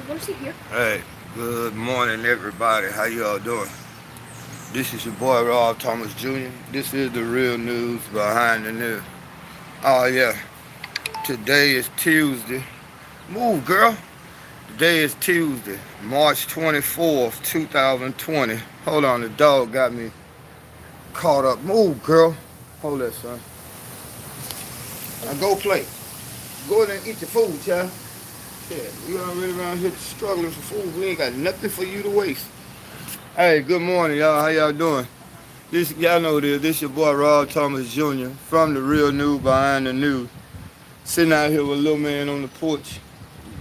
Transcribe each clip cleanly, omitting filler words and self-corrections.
Want to sit here? Hey, good morning, everybody. How y'all doing? This is your boy Rob Thomas Jr. This is the real news behind the news. Oh yeah, today is Tuesday. Move, girl. Today is Tuesday, March 24th, 2020. Hold on, the dog got me caught up. Move, girl. Hold that, son. Now go play. Go in there and eat your food, child. Yeah, we already around here struggling for food. We ain't got nothing for you to waste. Hey, good morning, y'all. How y'all doing? This y'all know this. This your boy Rob Thomas Jr. from the Real News Behind the News. Sitting out here with a little man on the porch.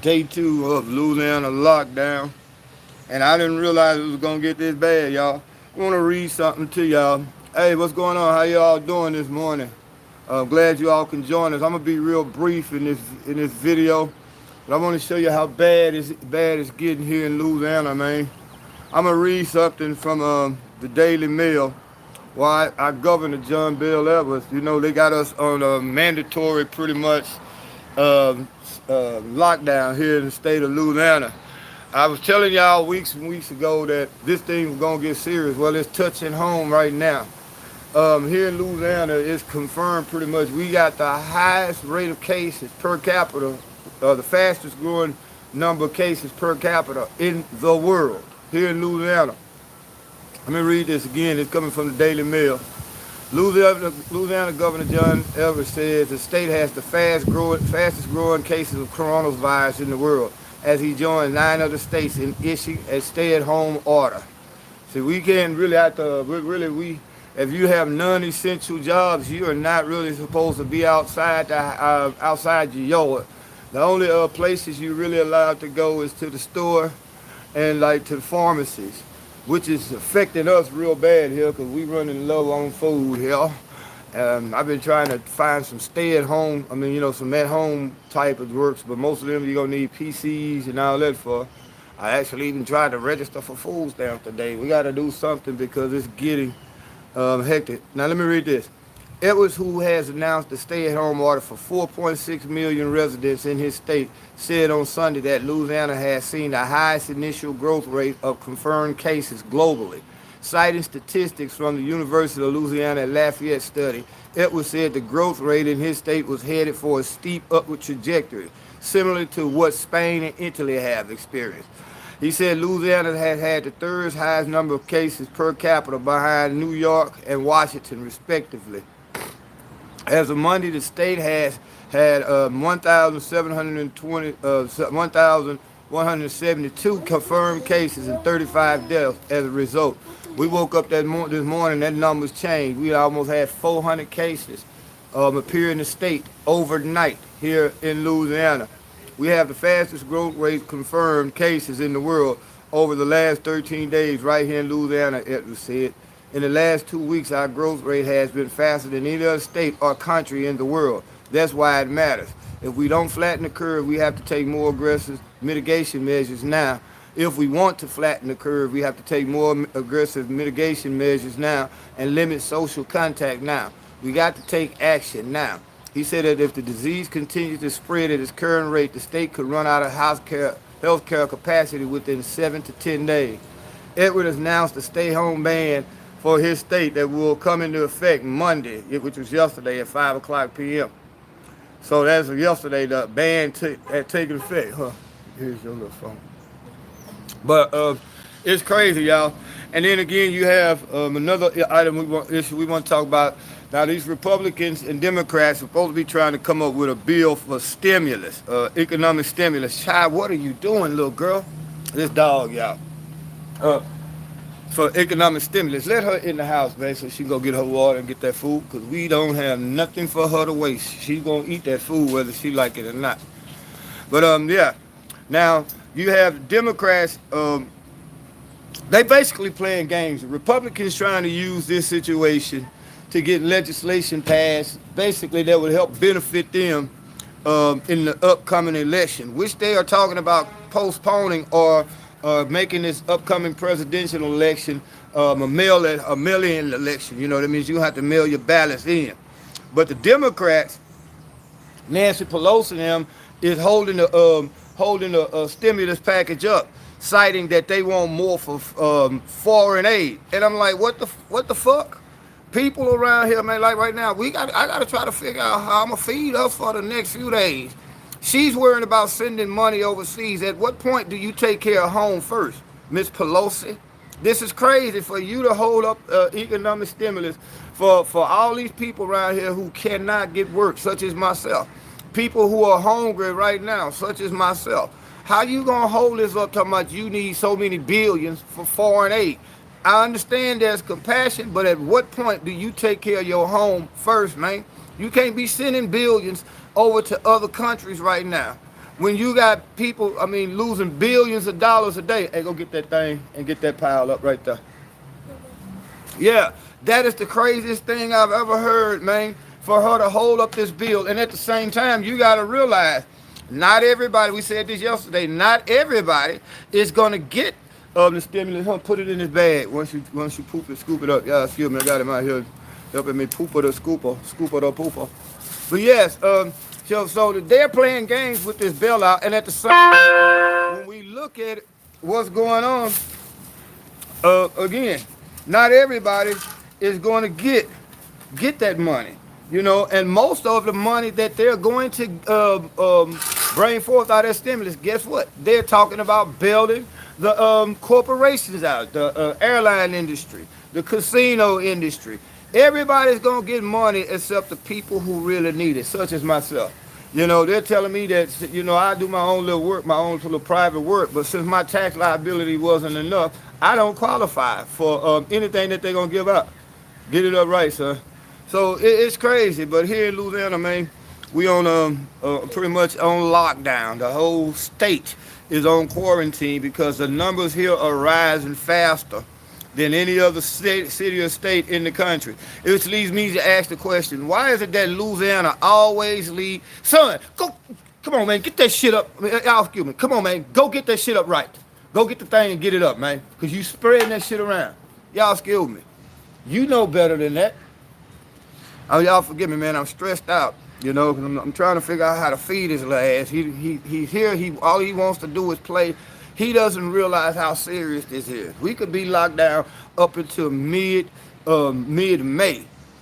Day 2 of Louisiana lockdown, and I didn't realize it was gonna get this bad, y'all. I want to read something to y'all. Hey, what's going on? How y'all doing this morning? I'm glad you all can join us. I'm gonna be real brief in this video, but I want to show you how bad it's getting here in Louisiana, man. I'm gonna read something from the Daily Mail. Why our Governor John Bell Edwards, they got us on a mandatory, pretty much, lockdown here in the state of Louisiana. I was telling y'all weeks and weeks ago that this thing was gonna get serious. Well, it's touching home right now. Here in Louisiana, it's confirmed pretty much we got the highest rate of cases per capita, the fastest growing number of cases per capita in the world here in Louisiana. Let me read this again. It's coming from the Daily Mail. Louisiana Governor John Edwards says the state has the fastest growing cases of coronavirus in the world as he joins 9 other states in issuing a stay-at-home order. See, we can't really if you have non-essential jobs, you are not really supposed to be outside your yard. The only places you're really allowed to go is to the store and like to the pharmacies, which is affecting us real bad here because we running low on food here. I've been trying to find some stay-at-home, some at-home type of works, but most of them you're going to need PCs and all that for. I actually even tried to register for food stamps today. We got to do something because it's getting hectic. Now let me read this. Edwards, who has announced a stay-at-home order for 4.6 million residents in his state, said on Sunday that Louisiana has seen the highest initial growth rate of confirmed cases globally. Citing statistics from the University of Louisiana at Lafayette study, Edwards said the growth rate in his state was headed for a steep upward trajectory, similar to what Spain and Italy have experienced. He said Louisiana has had the third highest number of cases per capita behind New York and Washington, respectively. As of Monday, the state has had 1,172 confirmed cases and 35 deaths as a result. We woke up this morning, that number's changed. We almost had 400 cases appear in the state overnight here in Louisiana. We have the fastest growth rate confirmed cases in the world over the last 13 days right here in Louisiana, Edwards said. In the last 2 weeks, our growth rate has been faster than any other state or country in the world. That's why it matters. If we don't flatten the curve, we have to take more aggressive mitigation measures now. If we want to flatten the curve, we have to take more aggressive mitigation measures now and limit social contact now. We got to take action now. He said that if the disease continues to spread at its current rate, the state could run out of healthcare capacity within 7 to 10 days. Edwards announced a stay-home ban for his state that will come into effect Monday, which was yesterday at 5 o'clock p.m. So that's yesterday, the ban had taken effect. Here's your little phone. But it's crazy, y'all. And then again, you have another item we want to talk about. Now, these Republicans and Democrats are supposed to be trying to come up with a bill for stimulus, economic stimulus. Child, what are you doing, little girl? This dog, y'all. For economic stimulus. Let her in the house, man, so she can go get her water and get that food, because we don't have nothing for her to waste. She's going to eat that food whether she like it or not. But, yeah. Now, you have Democrats, they basically playing games. The Republicans trying to use this situation to get legislation passed, basically that would help benefit them in the upcoming election, which they are talking about postponing or making this upcoming presidential election a mail-in election. You know what I mean? You have to mail your ballots in. But the Democrats, Nancy Pelosi and them, is holding holding a stimulus package up, citing that they want more for foreign aid. And I'm like, what the fuck? People around here, man, like right now, I gotta try to figure out how I'm gonna feed us for the next few days. She's worrying about sending money overseas. At what point do you take care of home first, Miss Pelosi? This is crazy for you to hold up economic stimulus for all these people around here who cannot get work, such as myself. People who are hungry right now, such as myself. How you gonna hold this up talking about you need so many billions for foreign aid? I understand there's compassion, but at what point do you take care of your home first, man? You can't be sending billions over to other countries right now. When you got people, losing billions of dollars a day. Hey, go get that thing and get that pile up right there. Yeah, that is the craziest thing I've ever heard, man, for her to hold up this bill. And at the same time, you got to realize, not everybody, we said this yesterday, not everybody is going to get the stimulus. Put it in his bag once you poop it, scoop it up. Yeah, excuse me, I got him out here helping me pooper the scooper the pooper. But yes, so they're playing games with this bailout, and at the same time, when we look at what's going on, again, not everybody is going to get that money, and most of the money that they're going to bring forth out of stimulus, guess what? They're talking about building the corporations out, the airline industry, the casino industry. Everybody's going to get money except the people who really need it, such as myself. They're telling me that, I do my own little work, my own little private work, but since my tax liability wasn't enough, I don't qualify for anything that they're going to give out. Get it up right, son. So it's crazy, but here in Louisiana, man, we on pretty much on lockdown. The whole state is on quarantine because the numbers here are rising faster than any other city or state in the country. Which leads me to ask the question, why is it that Louisiana always lead? Son, come on, man, get that shit up. Y'all excuse me. Come on, man, go get that shit up right. Go get the thing and get it up, man, because you spreading that shit around. Y'all excuse me. You know better than that. Oh, y'all forgive me, man, I'm stressed out, because I'm trying to figure out how to feed his little ass. He's here, all he wants to do is play. He doesn't realize how serious this is. We could be locked down up until mid-May.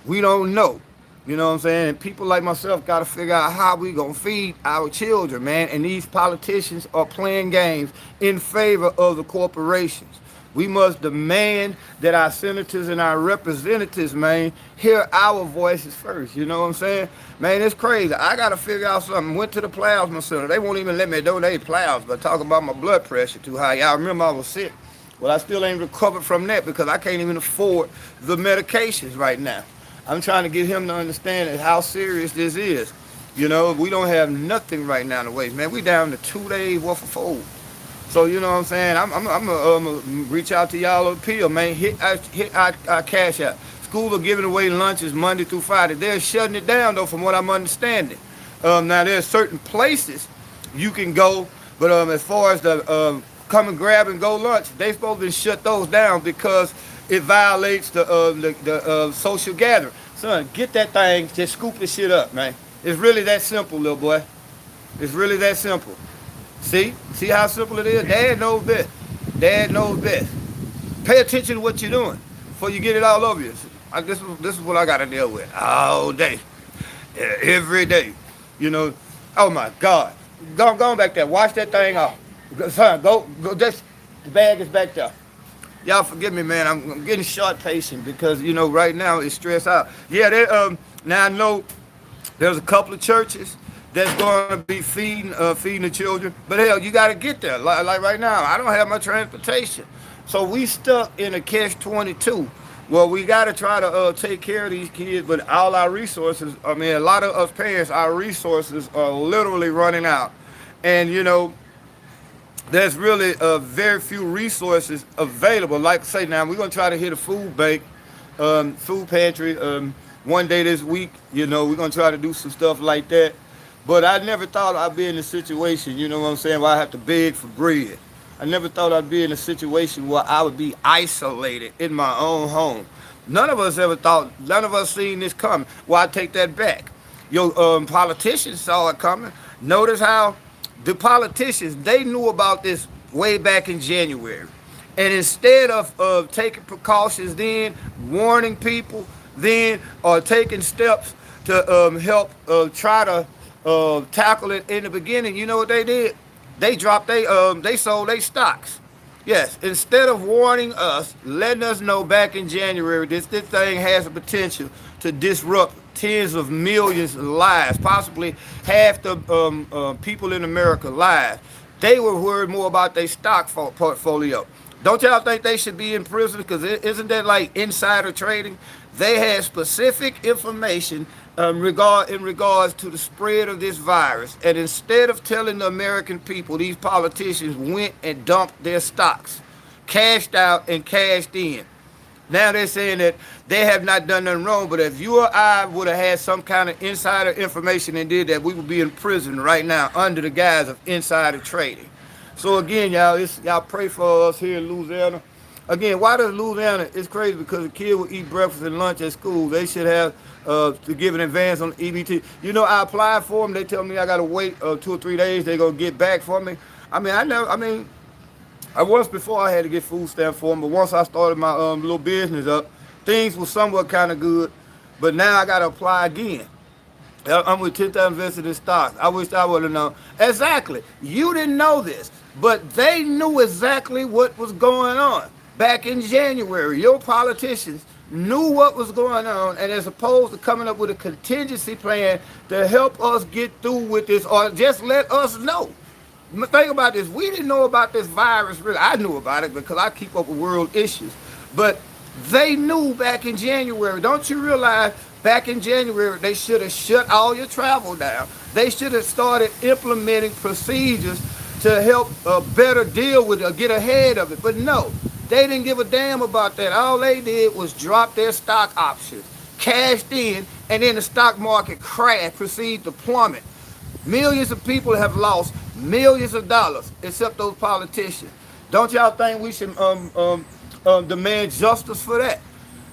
We don't know. You know what I'm saying? And people like myself got to figure out how we going to feed our children, man. And these politicians are playing games in favor of the corporations. We must demand that our senators and our representatives, man, hear our voices first. You know what I'm saying? Man, it's crazy. I got to figure out something. Went to the plasma center. They won't even let me donate plasma, but talking about my blood pressure too high. Y'all remember I was sick. Well, I still ain't recovered from that because I can't even afford the medications right now. I'm trying to get him to understand how serious this is. We don't have nothing right now to waste, man. We down to 2 days worth of food. So, you know what I'm saying? I'm gonna reach out to y'all appeal, man. Hit our cash out. Schools are giving away lunches Monday through Friday. They're shutting it down, though, from what I'm understanding. Now, there's certain places you can go, but as far as the come and grab and go lunch, they supposed to shut those down because it violates the social gathering. Son, get that thing, just scoop this shit up, man. It's really that simple, little boy. It's really that simple. See how simple it is? Dad knows best. Dad knows best. Pay attention to what you're doing before you get it all over you. This is what I got to deal with all day, every day. Oh my God. Go back there. Wash that thing off. Son, go. The bag is back there. Y'all forgive me, man. I'm getting short patient because, right now it's stressed out. Yeah, now I know there's a couple of churches that's going to be feeding the children. But hell, you got to get there. Like right now, I don't have my transportation. So we stuck in a catch-22. Well, we got to try to take care of these kids, but all our resources, a lot of us parents, our resources are literally running out. And, there's really very few resources available. Like I say now, we're going to try to hit a food bank, food pantry one day this week. We're going to try to do some stuff like that. But I never thought I'd be in a situation, you know what I'm saying, where I have to beg for bread. I never thought I'd be in a situation where I would be isolated in my own home. None of us seen this coming. Well, I take that back. Your politicians saw it coming. Notice how the politicians, they knew about this way back in January. And instead of taking precautions then, warning people then, or taking steps to help try to tackle it in the beginning, you know what they did? They sold their stocks. Yes, instead of warning us, letting us know back in January, this thing has the potential to disrupt tens of millions of lives, possibly half the people in America lives. They were worried more about their stock portfolio. Don't y'all think they should be in prison? Because isn't that like insider trading? They had specific information in regards to the spread of this virus. And instead of telling the American people, these politicians went and dumped their stocks, cashed out and cashed in. Now they're saying that they have not done nothing wrong, but if you or I would have had some kind of insider information and did that, we would be in prison right now under the guise of insider trading. So again, y'all pray for us here in Louisiana. Again, why does Louisiana? It's crazy because a kid will eat breakfast and lunch at school. They should have to give an advance on EBT. You know, I applied for them. They tell me I got to wait 2 or 3 days. They're going to get back for me. Once before I had to get food stamps for them, but once I started my little business up, things were somewhat kind of good. But now I got to apply again. I'm with 10,000 invested in stocks. I wish I would have known. Exactly. You didn't know this, but they knew exactly what was going on. Back in January, your politicians knew what was going on, and as opposed to coming up with a contingency plan to help us get through with this, or just let us know. Think about this. We didn't know about this virus, really. I knew about it because I keep up with world issues. But they knew back in January. Don't you realize back in January, they should have shut all your travel down. They should have started implementing procedures to help better deal with it or get ahead of it. But no, they didn't give a damn about that. All they did was drop their stock options, cashed in, and then the stock market crashed, proceeded to plummet. Millions of people have lost millions of dollars, except those politicians. Don't y'all think we should demand justice for that?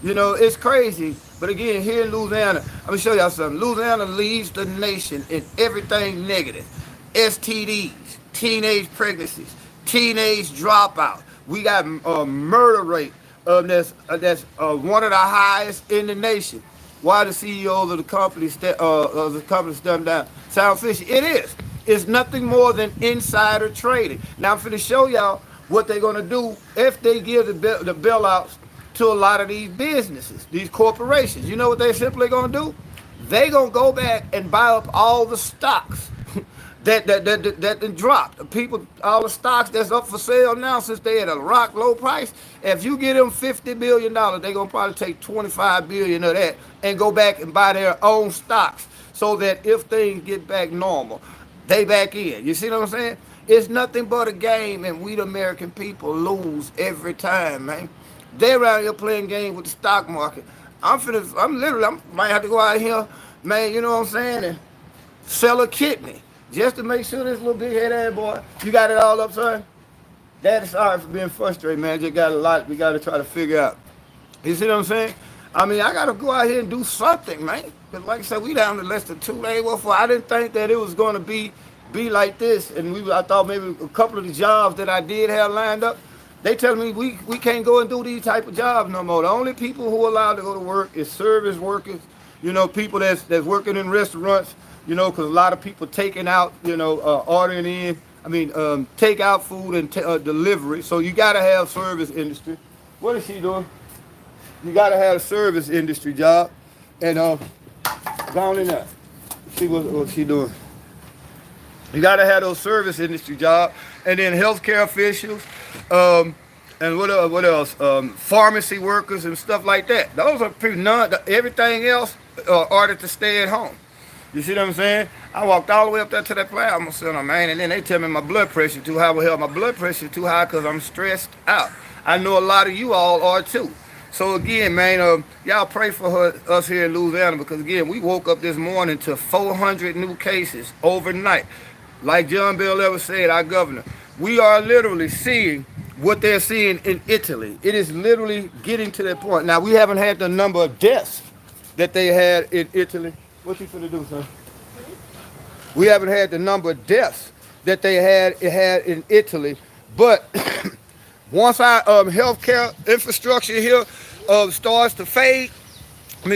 You know, it's crazy. But again, here in Louisiana, I'm going to show y'all something. Louisiana leads the nation in everything negative. STDs, teenage pregnancies, teenage dropout. We got a murder rate that's one of the highest in the nation. Why the CEOs of the company stepping down? Sound fishy? It is. It's nothing more than insider trading. Now I'm finna show y'all what they're gonna do if they give the bailouts to a lot of these businesses, these corporations. You know what they're simply gonna do? They gonna go back and buy up all the stocks that dropped. People, all the stocks that's up for sale now, since they at a rock low price. If you get them $50 billion, they're gonna probably take $25 billion of that and go back and buy their own stocks, so that if things get back normal, they back in. You see what I'm saying? It's nothing but a game, and we the American people lose every time, man. They're around here playing games with the stock market. I might have to go out here, man, you know what I'm saying, and sell a kidney just to make sure this little big head ass boy, you got it all up, son? Daddy, sorry for being frustrated, man. Just got a lot we got to try to figure out. You see what I'm saying? I mean, I got to go out here and do something, man. Because like I said, we down to less than 2 days. Well, I didn't think that it was going to be like this. And I thought maybe a couple of the jobs that I did have lined up, they tell me we can't go and do these type of jobs no more. The only people who are allowed to go to work is service workers, you know, people that's working in restaurants, you know, because a lot of people taking out, you know, ordering in, take out food and delivery. So you got to have service industry. What is she doing? You got to have a service industry job. And down in there, see what she doing. You got to have those service industry jobs. And then healthcare officials, and what else? Pharmacy workers and stuff like that. Those are everything else ordered to stay at home. You see what I'm saying? I walked all the way up there to that plant. I'm saying, man, and then they tell me my blood pressure too high. Well, hell, my blood pressure too high because I'm stressed out. I know a lot of you all are too. So again, man, y'all pray for us here in Louisiana, because again, we woke up this morning to 400 new cases overnight. Like John Bell ever said, our governor, we are literally seeing what they're seeing in Italy. It is literally getting to that point. Now, we haven't had the number of deaths that they had in Italy. What you finna do, son? We haven't had the number of deaths that it had in Italy. But once our healthcare infrastructure here starts to fade,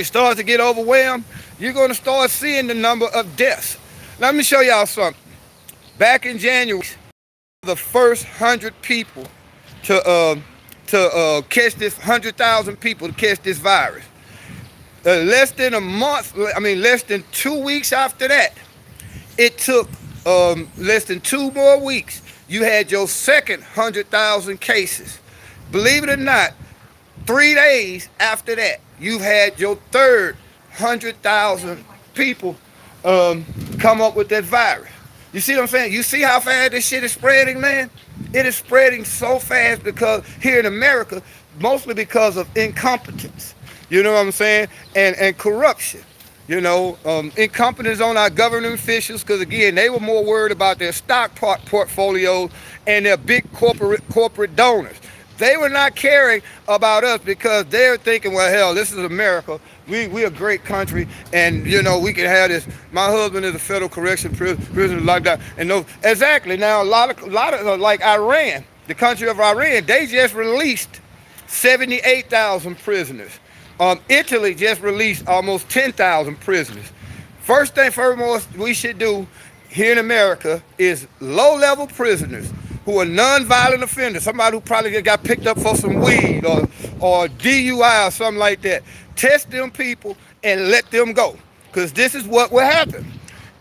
starts to get overwhelmed, you're going to start seeing the number of deaths. Let me show y'all something. Back in January, the first 100 people to catch this, 100,000 people to catch this virus. Less than a month, less than 2 weeks after that, it took less than 2 more weeks. You had your second 100,000 cases. Believe it or not, 3 days after that, you've had your third 100,000 people come up with that virus. You see what I'm saying? You see how fast this shit is spreading, man? It is spreading so fast because here in America, mostly because of incompetence. You know what I'm saying? And corruption. You know, incompetence on our government officials, because again, they were more worried about their stock portfolios and their big corporate donors. They were not caring about us because they're thinking, well, hell, this is America. We a great country, and you know we can have this. My husband is a federal correction prisoner lockdown, and no, exactly. Now a lot of like Iran, the country of Iran, they just released 78,000 prisoners. Italy just released almost 10,000 prisoners. First thing foremost we should do here in America is low-level prisoners who are non-violent offenders, somebody who probably got picked up for some weed or DUI or something like that. Test them people and let them go, because this is what will happen.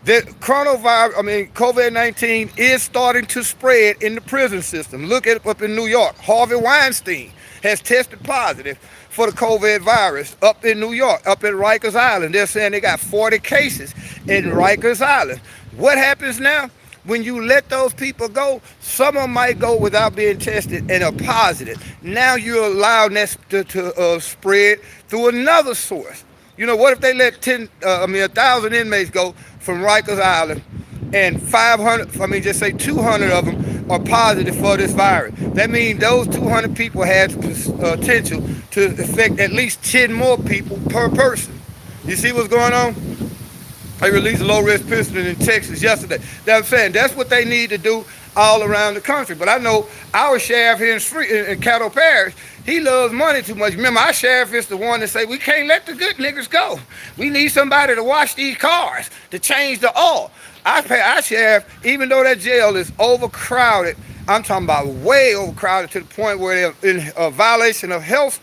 The COVID-19 is starting to spread in the prison system. Look at it up in New York. Harvey Weinstein has tested positive for the COVID virus up in New York, up in Rikers Island. They're saying they got 40 cases in Rikers Island. What happens now? When you let those people go, some of them might go without being tested and are positive. Now you're allowing that to spread through another source. You know, what if they let 1,000 inmates go from Rikers Island and 200 of them are positive for this virus? That means those 200 people had potential to affect at least 10 more people per person. You see what's going on? They released a low-risk person in Texas yesterday. I'm saying that's what they need to do all around the country. But I know our sheriff here in Caddo Parish, he loves money too much. Remember, our sheriff is the one that say we can't let the good niggas go. We need somebody to wash these cars, to change the oil. Our sheriff, even though that jail is overcrowded, I'm talking about way overcrowded to the point where they're in a violation of health.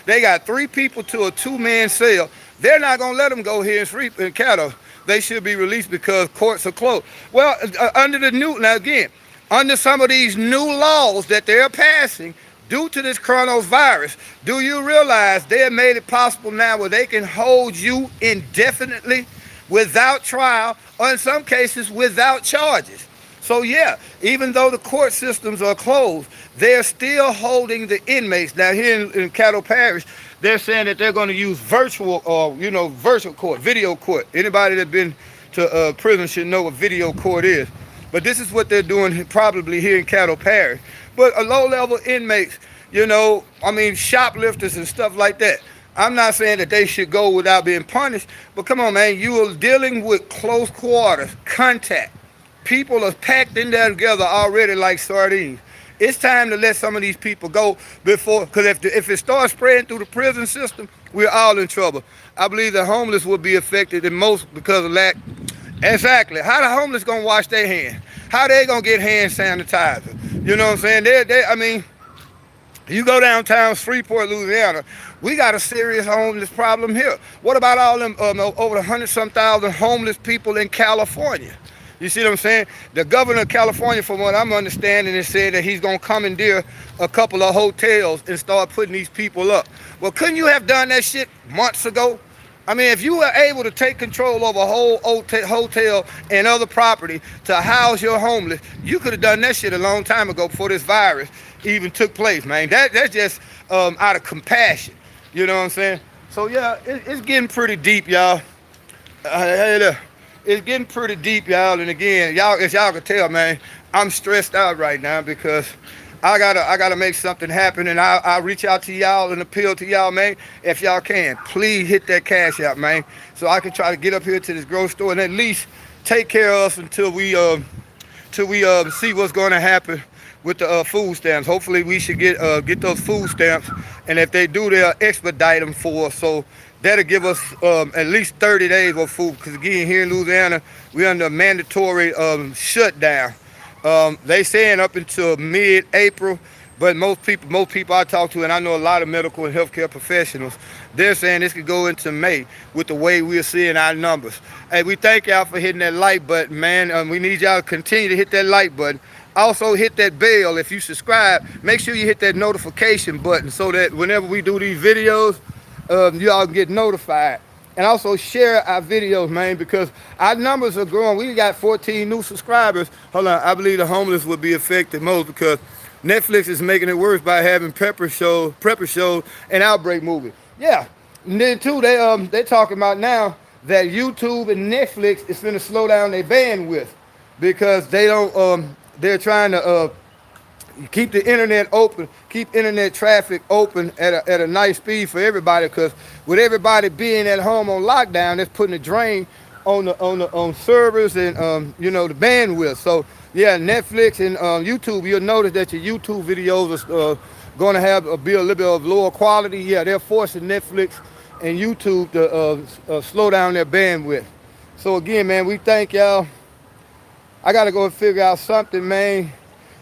They got 3 people to a 2-man cell. They're not going to let them go here in Caddo. They should be released because courts are closed. Well, under some of these new laws that they're passing due to this coronavirus, do you realize they have made it possible now where they can hold you indefinitely without trial, or in some cases without charges? So yeah, even though the court systems are closed, they're still holding the inmates. Now here in Caddo Parish, they're saying that they're going to use virtual court, video court. Anybody that's been to prison should know what video court is. But this is what they're doing probably here in Caddo Parish. But a low-level inmates, shoplifters and stuff like that. I'm not saying that they should go without being punished, but come on, man, you are dealing with close quarters, contact. People are packed in there together already like sardines. It's time to let some of these people go before, because if it starts spreading through the prison system, we're all in trouble. I believe the homeless will be affected the most because of lack. Exactly. How the homeless gonna wash their hands? How they gonna get hand sanitizer? You know what I'm saying? You go downtown Shreveport, Louisiana, we got a serious homeless problem here. What about all them over 100-some thousand homeless people in California? You see what I'm saying? The governor of California, from what I'm understanding, is saying that he's going to commandeer a couple of hotels and start putting these people up. Well, couldn't you have done that shit months ago? If you were able to take control of a whole hotel and other property to house your homeless, you could have done that shit a long time ago before this virus even took place, man. That's just out of compassion. You know what I'm saying? So, yeah, it's getting pretty deep, y'all. It's getting pretty deep, y'all. And again, as y'all can tell, man, I'm stressed out right now because I gotta make something happen, and I'll reach out to y'all and appeal to y'all, man. If y'all can, please hit that cash out, man, so I can try to get up here to this grocery store and at least take care of us until we till we see what's going to happen with the food stamps. Hopefully we should get those food stamps, and if they do, they'll expedite them for us. So that'll give us at least 30 days of food. Because again, here in Louisiana, we're under a mandatory shutdown. They saying up until mid-April, but most people I talk to, and I know a lot of medical and healthcare professionals, they're saying this could go into May with the way we're seeing our numbers. Hey, we thank y'all for hitting that like button, man. We need y'all to continue to hit that like button. Also hit that bell. If you subscribe, make sure you hit that notification button so that whenever we do these videos, y'all can get notified. And also share our videos, man, because our numbers are growing. We got 14 new subscribers. Hold on, I believe the homeless will be affected most because Netflix is making it worse by having prepper shows, and outbreak movie. Yeah, and then too, they talking about now that YouTube and Netflix is going to slow down their bandwidth because they don't. They're trying to keep the internet open, keep internet traffic open at a nice speed for everybody. Because with everybody being at home on lockdown, that's putting a drain on servers and you know, the bandwidth. So yeah, Netflix and YouTube, you'll notice that your YouTube videos are going to be a little bit of lower quality. Yeah, they're forcing Netflix and YouTube to slow down their bandwidth. So again, man, we thank y'all. I got to go and figure out something, man,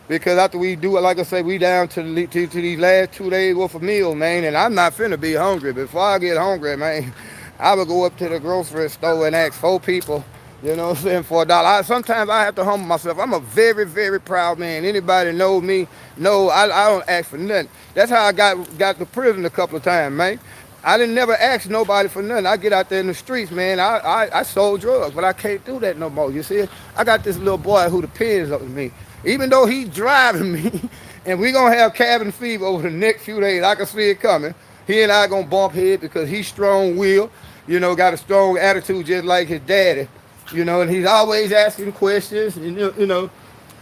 because after we do it, like I say, we down to these last 2 days worth of meal, man, and I'm not finna be hungry. Before I get hungry, man, I would go up to the grocery store and ask 4 people, you know what I'm saying, for $1. Sometimes I have to humble myself. I'm a very, very proud man. Anybody know me? No, I don't ask for nothing. That's how I got to prison a couple of times, man. I didn't never ask nobody for nothing. I get out there in the streets, man. I sold drugs, but I can't do that no more. You see, I got this little boy who depends on me. Even though he's driving me, and we're going to have cabin fever over the next few days. I can see it coming. He and I going to bump head because he's strong-willed, you know, got a strong attitude just like his daddy, you know, and he's always asking questions, and, you know,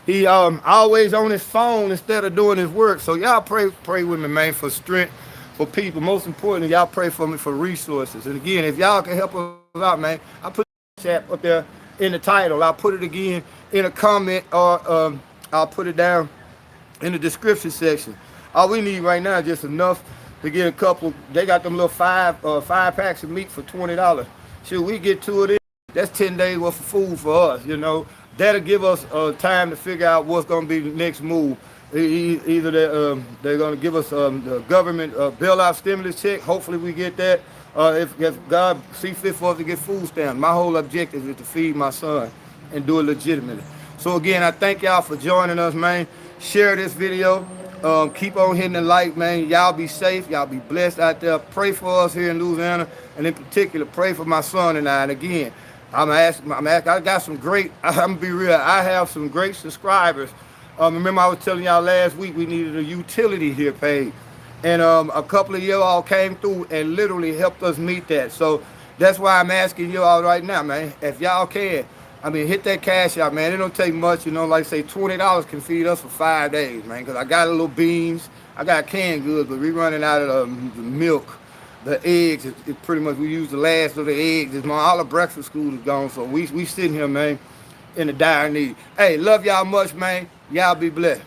he always on his phone instead of doing his work. So y'all pray with me, man, for strength. For people, most importantly, y'all pray for me for resources. And again, if y'all can help us out, man, I put the chat up there in the title. I'll put it again in a comment, or I'll put it down in the description section. All we need right now is just enough to get a couple. They got them little five packs of meat for $20. Should we get 2 of this? That's 10 days worth of food for us, you know. That'll give us time to figure out what's going to be the next move. Either they're going to give us the government bailout stimulus check. Hopefully we get that. If God see fit for us to get food stamps. My whole objective is to feed my son and do it legitimately. So again, I thank y'all for joining us, man. Share this video. Keep on hitting the like, man. Y'all be safe. Y'all be blessed out there. Pray for us here in Louisiana, and in particular, pray for my son and I. And again, I'm asking. I got some great. I'm gonna be real. I have some great subscribers. Remember I was telling y'all last week we needed a utility here paid. And a couple of y'all came through and literally helped us meet that. So that's why I'm asking y'all right now, man. If y'all can, I mean, hit that cash out, man. It don't take much, you know, like say $20 can feed us for 5 days, man. Because I got a little beans, I got canned goods, but we running out of the milk, the eggs. It's pretty much, we use the last of the eggs. All the breakfast food is gone, so we sitting here, man, in a dire need. Hey, love y'all much, man. Y'all be blessed.